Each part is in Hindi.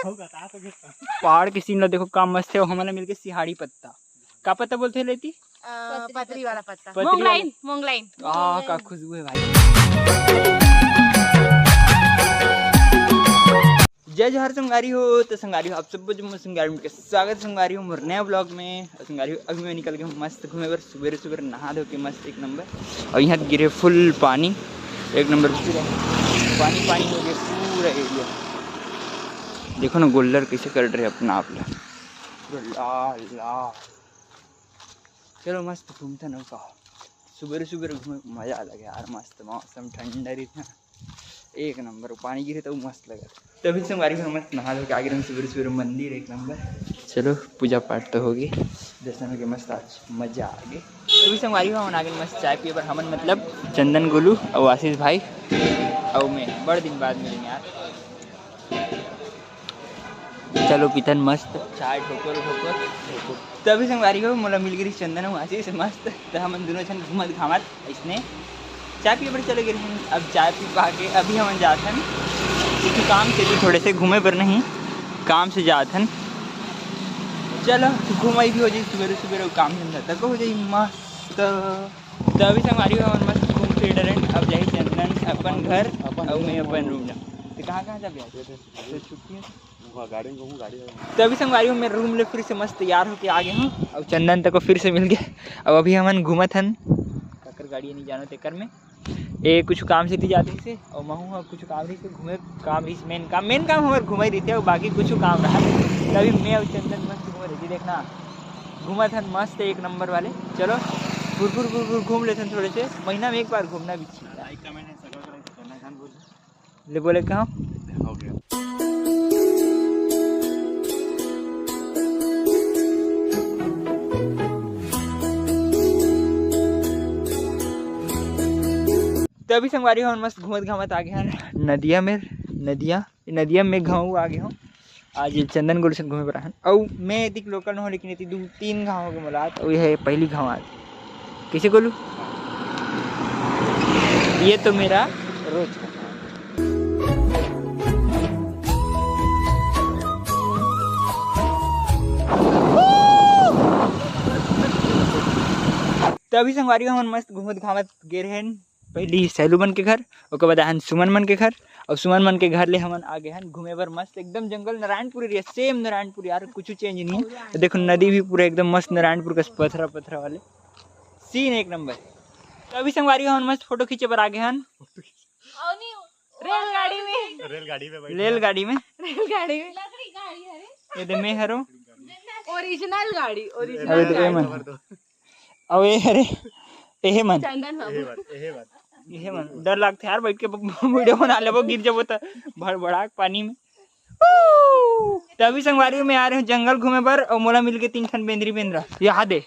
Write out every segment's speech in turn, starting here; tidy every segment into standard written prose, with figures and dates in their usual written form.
पहाड़ की सीन ला देखो काम मस्त है। हमारा मिलके सिहाड़ी पत्ता का पत्ता बोलते लेती पतरी वाला पत्ता, मोंगलाइन मोंगलाइन का खुशबू है भाई। जय जोहर संगारी हो। तो संगारी हो आप सब संगारी में स्वागत। संगारी हो मोर नया ब्लॉग में। संगारी हो अभी मैं निकल के मस्त घूमे बर सुबह सुबह नहा धो के मस्त एक नंबर। और यहाँ गिरे फुल पानी एक नंबर पानी पानी हो गया पूरा एरिया। देखो ना गोल्डर कैसे कर रहे अपना आप लाल लाल। चलो मस्त घूमते ना का सुबह सुबह घूमे मजा आ लगे यार। मस्त मौसम ठंडा रही था एक नंबर। पानी गिरे तो मस्त लगा। तभी से हमारी मस्त नहा धो के आगे हम सुबह सुबह मंदिर एक नंबर। चलो पूजा पाठ तो होगी दर्शन हो गए मस्त आज मजा आ गई। तभी से हमारी हम आगे मस्त चाय पिए पर हमन मतलब चंदन गोलू और आशीष भाई और मैं बड़े दिन बाद मिलेंगे यार। चलो पितन मस्त चाय ठोकर तभी संगवारी हो मोला मिल गई चंदन आशीष मस्त। तो हम दोनों जन घूमत घामत इसने चाय पिए पर चले गए। अब चाय पी पा के अभी हम जाथन किसी काम से भी थोड़े से घूमे पर नहीं काम से जाथन। चलो घुमाई भी हो जाए सुबह सुबह काम धंधा तक हो जाए मस्त। तो अभी संगवारी हो मस्त घूम फिर डरें। अब जाए चंदन अपन घर और मैं अपन रूम जा। तो कहाँ जब छुट्टी है तो अभी संगवारी हूँ मैं रूम ले फिर से मस्त तैयार होके आ गया हूँ। और चंदन तक को फिर से मिल गया। अब अभी हमन घूमत हन काकर गाड़ी नहीं जानो तेकर में ए कुछ काम से थी जाती से और महू कुछ काम रही से घूमे काम रही मेन काम हमारे घूमे रही थे और बाकी कुछ काम रहा। तभी मैं और चंदन मस्त घूमे रही थी देखना घूमत हन मस्त एक नंबर वाले। चलो गुरगुर घूम लेते हैं थोड़े से महीना में एक बार घूमना भी चाहिए। ले बोले कहाँ हो गया। तो अभी संगवारी हो मस्त घूमत घामत आ गया नदिया में गाँव आ गया हूँ। आज चंदन गोल से घूमे पर और मैं यदि लोकल न हो लेकिन यदि 2-3 गाँव हो गए मुलाकात और यह पहली गाँव आज किसे बोलूँ ये तो मेरा रोज का तो अभी संगवारी हम मस्त घूमत घामत गे रहे पहली सैलू मन के घर उसके बाद आन सुमन मन के घर और सुमन मन के घर ले हमन आ गए हैं घूमे बर मस्त एकदम जंगल नारायणपुर एरिया सेम नारायणपुर यार कुछ चेंज नहीं है। देखो नदी भी पूरा एकदम मस्त नारायणपुर का पथरा वाले सीन एक नंबर। तो अभी संगवारी हम मस्त फोटो खींचे पर आ गए हैं रेलगाड़ी में ये दे मैं हरो ओरिजिनल गाड़ी अब ये हरे एहे मन डर लगता है यार बैठ के वीडियो बना ले गिर जब तो भड़भड़ाक पानी में। तभी संगवारी में आ रहे हैं जंगल घूमे पर और मोला मिल के 3 ठन बेंद्रा याद है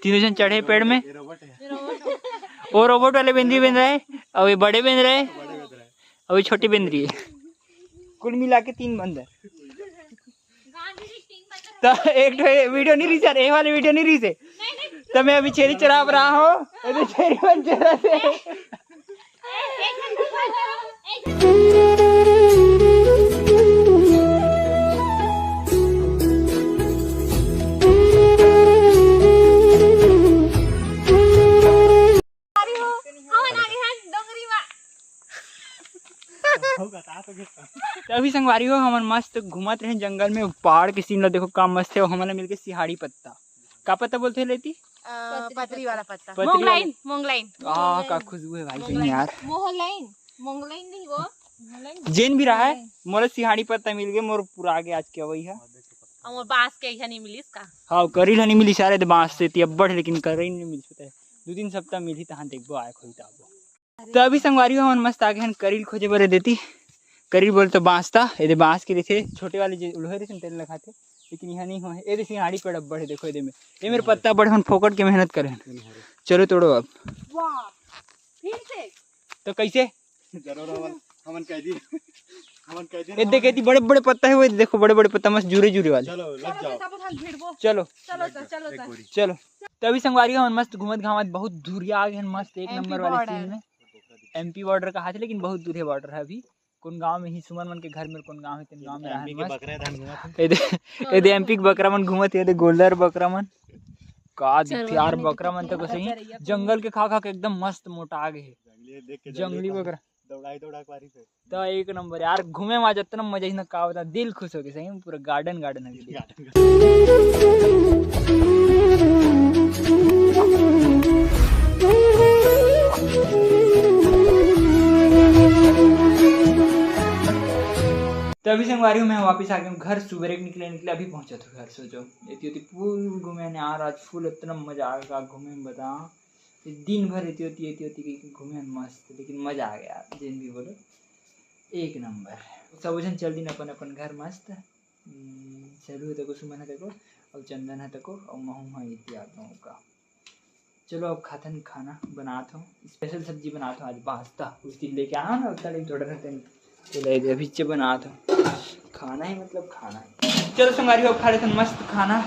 तीनों जन चढ़े पेड़ में। वो रोबोट वाले बेंद्रा है और ये बड़े बेंद्रा है और ये छोटी बेंद्री है कुल मिला के 3 बंदर। तो एक वीडियो नहीं रही सर ये वाली वीडियो नहीं रही से तो मैं अभी छेरी चरा रहा हूँ छेरी बन चरा से। अभी संगवारी हो हम मस्त घूमत रहे जंगल में पहाड़ के सीन ला देखो काम मस्त है। हमारा मिलके सिहाड़ी पत्ता का पत्ता बोलते लेती पतरी वाला पत्ता, मोंगलाइन का खुशबू है भाई सही यार। मोंगलाइन नहीं वो जेन भी रहा है मोला सिहाड़ी पत्ता मिल गया मोर पूरा आगे आज के वही है और बांस के इहा नहीं मिली इसका। हाँ करील नहीं मिली सारे बांस से अब्बड़ लेकिन करील नहीं मिल सकता 2-3 सप्ताह मिली तहाँ देखबो आए खोई ताबो। तो अभी संगवारी हो हम मस्त आगे करील खोजे बरे देती करील बोल तो बांस था ये बांस के थे छोटे वाले जो लोहे थे तेल लगाते लेकिन यहाँ नहीं हुआ है। ये सिहाड़ी पेड़ अब बढ़े देखो ये में ये मेरे पत्ता बड़े हम फोकट के मेहनत करें। चलो तोड़ो अब फिर से तो कैसे ये देखे थी बड़े बड़े पत्ता है वो देखो बड़े बड़े पत्ता मस्त जुरे वाले। चलो तभी संगवारी हम मस्त घूमत घामत बहुत दूर आ गए मस्त एक नंबर वाले सीन में। MP बॉर्डर का हाथ है लेकिन बहुत दूर है बॉर्डर है अभी कौन गांव में ही सुमन मन के घर में कौन गांव है तेन गांव में रहन मस्त बकरा धान घुमा ए दे एमपी के बकरा मन घूमत हे, दे गोल्डर बकरा मन का दिखते यार बकरा मन तो सही जंगल के खा खा के एकदम मस्त मोटा आ गए है जंगली बकरा दौड़ा पारी से तो एक नंबर यार घूमे में जितना मजा ही ना का होता दिल खुश हो गया सही में पूरा गार्डन गार्डन है तो अभी संगवारी हूँ मैं वापस आ गया हूँ घर सुबह निकले अभी पहुंचा था घर सोचो इतनी पूरी घूमे ने यार आज फुल इतना मजा आ गया घूमे में बता दिन भर इतनी घूमे मस्त लेकिन मजा आ गया जिन भी बोलो एक नंबर सब जन चल दिन अपन अपन घर मस्त चलू तको सुमन है तको और चंदन है तको और महू हाँ इतनी आता हूँ का चलो अब खातन खाना बनाता हूँ स्पेशल सब्जी बनाता हूँ आज पास्ता उस दिन लेके आना ना उतना थोड़ा रहते हैं चलो अभी से बनाता हूँ खाना ही मतलब खाना है चलो संगारी हो खा लेते मस्त खाना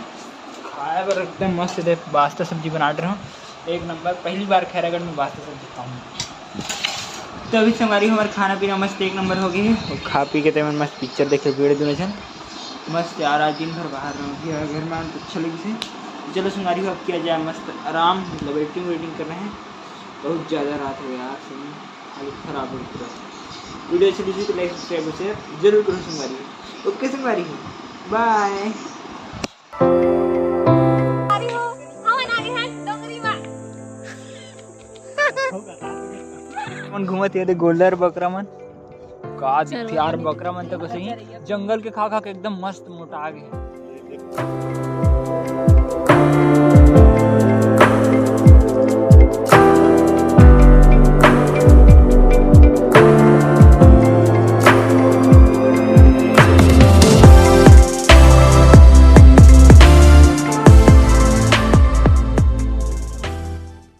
खाया पर एकदम मस्त है पास्ता सब्जी बना रहा हूँ एक नंबर पहली बार खैरागढ़ में पास्ता सब्जी खाऊंगा तो अभी संगारी हमारा खाना पीना मस्त एक नंबर हो गई है और खा पी के तो मस्त पिक्चर देखे वीडियो दोनों जन मस्त यार आज दिन भर बाहर रहा घर में अच्छा लगी से चलो संगारी हो अब किया जाए मस्त आराम मतलब वेटिंग कर रहे हैं बहुत ज़्यादा रात हो यार सही हालत खराब हो पूरा वीडियो अच्छी लगी तो लाइक सब्सक्राइब शेयर जरूर करो संगारी ओके संगारी बाय मन घूमत है गोल्डर बकरा मन का दिखते यार बकरा मन तो सही जंगल के खा खा के एकदम मस्त मोटा आ गए